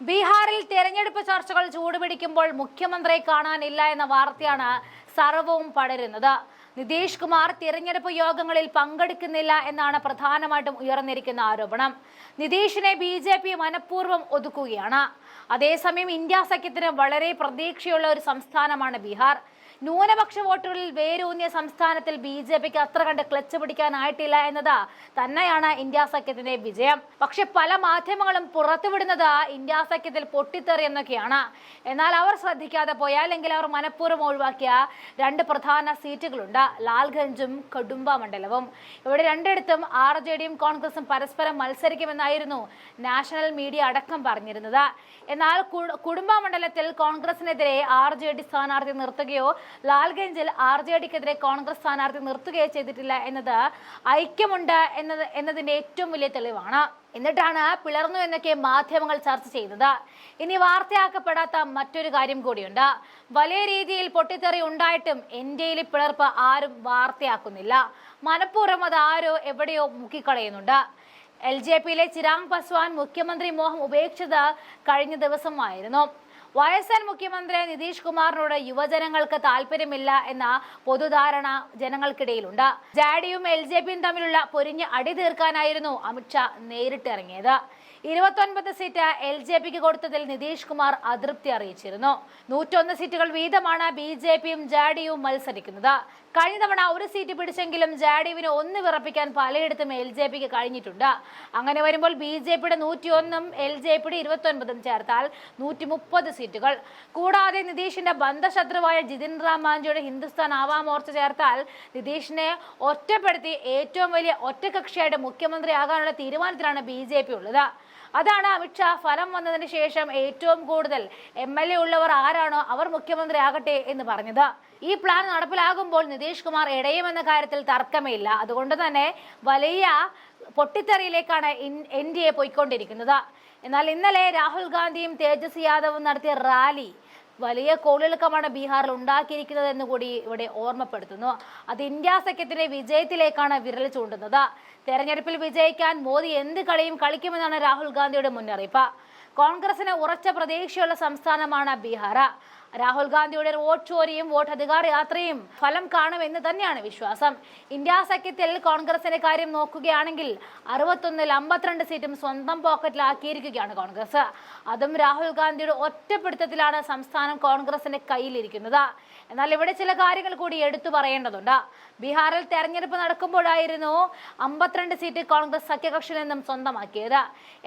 ബീഹാറിൽ തെരഞ്ഞെടുപ്പ് ചർച്ചകൾ ചൂടുപിടിക്കുമ്പോൾ മുഖ്യമന്ത്രിയെ കാണാനില്ല എന്ന വാർത്തയാണ് സർവവും പടരുന്നത്. നിതീഷ് കുമാർ തിരഞ്ഞെടുപ്പ് യോഗങ്ങളിൽ പങ്കെടുക്കുന്നില്ല എന്നാണ് പ്രധാനമായിട്ടും ഉയർന്നിരിക്കുന്ന ആരോപണം. നിതീഷിനെ BJP മനഃപൂർവ്വം ഒതുക്കുകയാണ്. അതേസമയം ഇന്ത്യ സഖ്യത്തിന് വളരെ പ്രതീക്ഷയുള്ള ഒരു സംസ്ഥാനമാണ് ബീഹാർ. ന്യൂനപക്ഷ വോട്ടുകളിൽ വേരൂന്നിയ സംസ്ഥാനത്തിൽ BJPക്ക് അത്ര കണ്ട് ക്ലച്ച് പിടിക്കാനായിട്ടില്ല എന്നത് തന്നെയാണ് ഇന്ത്യ സഖ്യത്തിന്റെ വിജയം. പക്ഷെ പല മാധ്യമങ്ങളും പുറത്തുവിടുന്നത് ഇന്ത്യ സഖ്യത്തിൽ പൊട്ടിത്തെറി എന്നൊക്കെയാണ്. എന്നാൽ അവർ ശ്രദ്ധിക്കാതെ പോയ അല്ലെങ്കിൽ അവർ മനഃപൂർവ്വം ഒഴിവാക്കിയ രണ്ട് പ്രധാന സീറ്റുകളുണ്ട്, ലാൽഗഞ്ചും കഡുംബ മണ്ഡലവും. ഇവിടെ രണ്ടിടത്തും RJDയും കോൺഗ്രസും പരസ്പരം മത്സരിക്കുമെന്നായിരുന്നു നാഷണൽ മീഡിയ അടക്കം പറഞ്ഞിരുന്നത്. എന്നാൽ കുടുംബ മണ്ഡലത്തിൽ കോൺഗ്രസിനെതിരെ RJD സ്ഥാനാർത്ഥി നിർത്തുകയോ ലാൽഗഞ്ചിൽ RJDക്കെതിരെ കോൺഗ്രസ് സ്ഥാനാർത്ഥി നിർത്തുകയോ ചെയ്തിട്ടില്ല എന്നത് ഐക്യമുണ്ട് എന്നതിന്റെ ഏറ്റവും വലിയ തെളിവാണ്. എന്നിട്ടാണ് പിളർന്നു എന്നൊക്കെ മാധ്യമങ്ങൾ ചർച്ച ചെയ്തത്. ഇനി വാർത്തയാക്കപ്പെടാത്ത മറ്റൊരു കാര്യം കൂടിയുണ്ട്. വലിയ രീതിയിൽ പൊട്ടിത്തെറി ഉണ്ടായിട്ടും ഇന്ത്യയിലെ പിളർപ്പ് ആരും വാർത്തയാക്കുന്നില്ല. മനഃപൂർവ്വം അത് ആരോ എവിടെയോ മുക്കിക്കളയുന്നുണ്ട്. LJPയിലെ ചിരാഗ് പസ്വാൻ മുഖ്യമന്ത്രി മോഹം ഉപേക്ഷിച്ചത് കഴിഞ്ഞ ദിവസമായിരുന്നു. വയസ്സൻ മുഖ്യമന്ത്രി നിതീഷ് കുമാറിനോട് യുവജനങ്ങൾക്ക് താല്പര്യമില്ല എന്ന പൊതുധാരണ ജനങ്ങൾക്കിടയിലുണ്ട്. ജാഡിയും LJPയും തമ്മിലുള്ള പൊരിഞ്ഞ് അടി തീർക്കാനായിരുന്നു അമിത്ഷാ നേരിട്ടിറങ്ങിയത്. 29 സീറ്റ് LJPക്ക് കൊടുത്തതിൽ നിതീഷ് കുമാർ അതൃപ്തി അറിയിച്ചിരുന്നു. 101 സീറ്റുകൾ വീതമാണ് BJPയും ജാഡിയും മത്സരിക്കുന്നത്. കഴിഞ്ഞ തവണ ഒരു സീറ്റ് പിടിച്ചെങ്കിലും ജാഡിയുവിന് ഒന്ന് വിറപ്പിക്കാൻ പലയിടത്തും LJPക്ക് കഴിഞ്ഞിട്ടുണ്ട്. അങ്ങനെ വരുമ്പോൾ BJPയുടെ 101ഉം LJPയുടെ 29ഉം ചേർത്താൽ 130 സീറ്റുകൾ. കൂടാതെ നിതീഷിന്റെ ബന്ധശത്രുവായ ജിതിൻ റാം മാഞ്ചിയുടെ ഹിന്ദുസ്ഥാൻ ആവാം മോർച്ച ചേർത്താൽ നിതീഷിനെ ഒറ്റപ്പെടുത്തി ഏറ്റവും വലിയ ഒറ്റകക്ഷിയായിട്ട് മുഖ്യമന്ത്രിയാകാനുള്ള തീരുമാനത്തിലാണ് BJP ഉള്ളത്. അതാണ് അമിത്ഷാ ഫലം വന്നതിന് ശേഷം ഏറ്റവും കൂടുതൽ MLA ഉള്ളവർ ആരാണോ അവർ മുഖ്യമന്ത്രി ആകട്ടെ എന്ന് പറഞ്ഞത്. ഈ പ്ലാൻ നടപ്പിലാകുമ്പോൾ നിതീഷ് കുമാർ ഇടയുമെന്ന കാര്യത്തിൽ തർക്കമില്ല. അതുകൊണ്ട് തന്നെ വലിയ പൊട്ടിത്തെറിയിലേക്കാണ് NDA പോയിക്കൊണ്ടിരിക്കുന്നത്. എന്നാൽ ഇന്നലെ രാഹുൽ ഗാന്ധിയും തേജസ്വി യാദവും നടത്തിയ റാലി വലിയ കോളിളക്കമാണ് ബീഹാറിൽ ഉണ്ടാക്കിയിരിക്കുന്നത് എന്ന് കൂടി ഇവിടെ ഓർമ്മപ്പെടുത്തുന്നു. അത് ഇന്ത്യ സഖ്യത്തിന്റെ വിജയത്തിലേക്കാണ് വിരൽ ചൂണ്ടുന്നത്. തെരഞ്ഞെടുപ്പിൽ വിജയിക്കാൻ മോദി എന്ത് കളിയും കളിക്കുമെന്നാണ് രാഹുൽ ഗാന്ധിയുടെ മുന്നറിയിപ്പ്. കോൺഗ്രസിന് ഉറച്ച പ്രതീക്ഷയുള്ള സംസ്ഥാനമാണ് ബീഹാർ. രാഹുൽ ഗാന്ധിയുടെ വോട്ട് ചോരിയും വോട്ട് അധികാർ യാത്രയും ഫലം കാണുമെന്ന് തന്നെയാണ് വിശ്വാസം. ഇന്ത്യ സഖ്യത്തിൽ കോൺഗ്രസിന്റെ കാര്യം നോക്കുകയാണെങ്കിൽ 61ൽ 52 സീറ്റും സ്വന്തം പോക്കറ്റിലാക്കിയിരിക്കുകയാണ് കോൺഗ്രസ്. അതും രാഹുൽ ഗാന്ധിയുടെ ഒറ്റപ്പിടുത്തത്തിലാണ് സംസ്ഥാനം കോൺഗ്രസിന്റെ കയ്യിലിരിക്കുന്നത്. എന്നാൽ ഇവിടെ ചില കാര്യങ്ങൾ കൂടി എടുത്തു പറയേണ്ടതുണ്ട്. ബീഹാറിൽ തെരഞ്ഞെടുപ്പ് നടക്കുമ്പോഴായിരുന്നു 52 സീറ്റ് കോൺഗ്രസ് സഖ്യകക്ഷിയിൽ നിന്നും സ്വന്തമാക്കിയത്.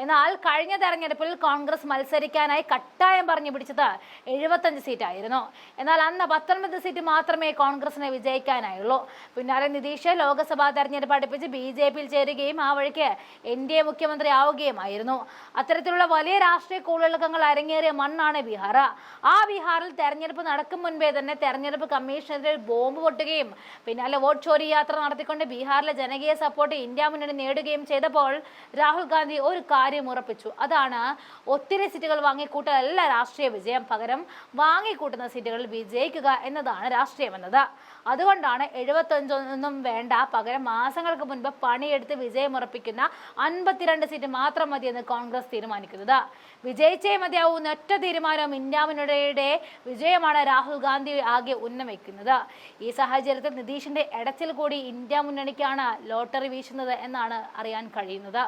എന്നാൽ കഴിഞ്ഞ തെരഞ്ഞെടുപ്പിൽ കോൺഗ്രസ് മത്സരിക്കാനായി കട്ടായം പറഞ്ഞു പിടിച്ചത് 75 സീറ്റായിരുന്നു. എന്നാൽ അന്ന് 19 സീറ്റ് മാത്രമേ കോൺഗ്രസിന് വിജയിക്കാനായുള്ളൂ. പിന്നാലെ നിതീഷ് ലോക്സഭാ തെരഞ്ഞെടുപ്പ് അടുപ്പിച്ച് BJPയിൽ ചേരുകയും ആ വഴിക്ക് NDA മുഖ്യമന്ത്രി ആവുകയുമായിരുന്നു. അത്തരത്തിലുള്ള വലിയ രാഷ്ട്രീയ കോളിളക്കങ്ങൾ അരങ്ങേറിയ മണ്ണാണ് ബീഹാർ. ആ ബീഹാറിൽ തെരഞ്ഞെടുപ്പ് നടക്കും മുൻപേ തന്നെ തെരഞ്ഞെടുപ്പ് കമ്മീഷനെതിരെ ബോംബ് പൊട്ടുകയും പിന്നാലെ വോട്ട് ചോരി യാത്ര നടത്തിക്കൊണ്ട് ബീഹാറിലെ ജനകീയ സപ്പോർട്ട് ഇന്ത്യ മുന്നണി നേടുകയും ചെയ്തപ്പോൾ രാഹുൽ ഗാന്ധി ഒരു കാര്യം ഉറപ്പിച്ചു. അതാണ് ഒത്തിരി സീറ്റുകൾ വാങ്ങിക്കൂട്ടലല്ല രാഷ്ട്രീയ വിജയം, പകരം വാങ്ങിക്കൂട്ടുന്ന സീറ്റുകളിൽ വിജയിക്കുക എന്നതാണ് രാഷ്ട്രീയം എന്നത്. അതുകൊണ്ടാണ് 75 വേണ്ട, പകരം മാസങ്ങൾക്ക് മുൻപ് പണിയെടുത്ത് വിജയമുറപ്പിക്കുന്ന 52 സീറ്റ് മാത്രം മതിയെന്ന് കോൺഗ്രസ് തീരുമാനിക്കുന്നത്. വിജയിച്ചേ മതിയാവുന്ന ഒറ്റ തീരുമാനവും ഇന്ത്യ മുന്നണിയുടെ വിജയമാണ് രാഹുൽ ഗാന്ധി ആകെ ഉന്നമിക്കുന്നത്. ഈ സാഹചര്യത്തിൽ നിതീഷിന്റെ ഇടച്ചിൽ കൂടി ഇന്ത്യ മുന്നണിക്കാണ് ലോട്ടറി വീശുന്നത് എന്നാണ് അറിയാൻ കഴിയുന്നത്.